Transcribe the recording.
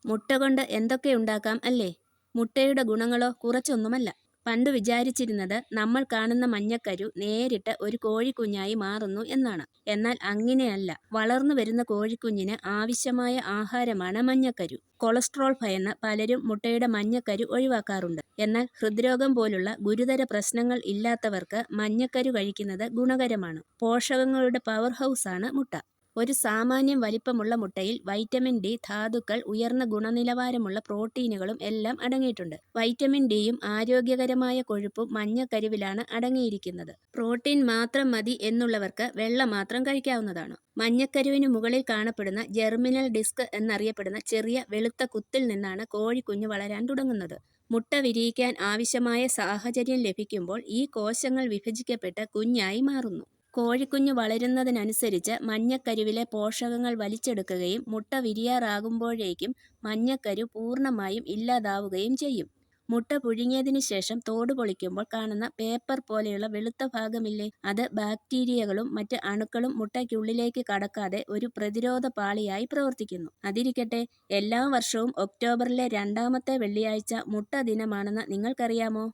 മുട്ട കൊണ്ട് എന്തൊക്കെ ഉണ്ടാക്കാം അല്ലേ? മുട്ടയുടെ ഗുണങ്ങളോ കുറച്ചൊന്നുമല്ല. പണ്ട് വിചാരിച്ചിരുന്നത് നമ്മൾ കാണുന്ന മഞ്ഞക്കരു നേരിട്ട് ഒരു കോഴിക്കുഞ്ഞായി മാറുന്നു എന്നാണ്. എന്നാൽ അങ്ങനെയല്ല. വളർന്നു വരുന്ന കോഴിക്കുഞ്ഞിന് ആവശ്യമായ ആഹാരമാണ് മഞ്ഞക്കരു. കൊളസ്ട്രോൾ ഭയന്ന് പലരും മുട്ടയുടെ മഞ്ഞക്കരു ഒഴിവാക്കാറുണ്ട്. എന്നാൽ ഹൃദ്രോഗം പോലുള്ള ഗുരുതര പ്രശ്നങ്ങൾ ഇല്ലാത്തവർക്ക് മഞ്ഞക്കരു കഴിക്കുന്നത് ഗുണകരമാണ്. പോഷകങ്ങളുടെ പവർ ഹൗസാണ് മുട്ട. ഒരു സാമാന്യം വലിപ്പമുള്ള മുട്ടയിൽ വൈറ്റമിൻ ഡി, ധാതുക്കൾ, ഉയർന്ന ഗുണനിലവാരമുള്ള പ്രോട്ടീനുകളും എല്ലാം അടങ്ങിയിട്ടുണ്ട്. വൈറ്റമിൻ ഡിയും ആരോഗ്യകരമായ കൊഴുപ്പും മഞ്ഞക്കരുവിലാണ് അടങ്ങിയിരിക്കുന്നത്. പ്രോട്ടീൻ മാത്രം മതി എന്നുള്ളവർക്ക് വെള്ള മാത്രം കഴിക്കാവുന്നതാണ്. മഞ്ഞക്കരുവിന് മുകളിൽ കാണപ്പെടുന്ന ജെർമിനൽ ഡിസ്ക് എന്നറിയപ്പെടുന്ന ചെറിയ വെളുത്ത കുത്തിൽ നിന്നാണ് കോഴിക്കുഞ്ഞ് വളരാൻ തുടങ്ങുന്നത്. മുട്ട വിരിയിക്കാൻ ആവശ്യമായ സാഹചര്യം ലഭിക്കുമ്പോൾ ഈ കോശങ്ങൾ വിഭജിക്കപ്പെട്ട് കുഞ്ഞായി മാറുന്നു. കോഴിക്കുഞ്ഞ് വളരുന്നതിനനുസരിച്ച് മഞ്ഞക്കരുവിലെ പോഷകങ്ങൾ വലിച്ചെടുക്കുകയും മുട്ട വിരിയാറാകുമ്പോഴേക്കും മഞ്ഞക്കരു പൂർണ്ണമായും ഇല്ലാതാവുകയും ചെയ്യും. മുട്ട പുഴുങ്ങിയതിനു ശേഷം തോട് പൊളിക്കുമ്പോൾ കാണുന്ന പേപ്പർ പോലെയുള്ള വെളുത്ത ഭാഗമില്ലേ, അത് ബാക്ടീരിയകളും മറ്റ് അണുക്കളും മുട്ടയ്ക്കുള്ളിലേക്ക് കടക്കാതെ ഒരു പ്രതിരോധ പാളിയായി പ്രവർത്തിക്കുന്നു. അതിരിക്കട്ടെ, എല്ലാ വർഷവും ഒക്ടോബറിലെ 2ാമത്തെ വെള്ളിയാഴ്ച മുട്ട ദിനമാണെന്ന് നിങ്ങൾക്കറിയാമോ?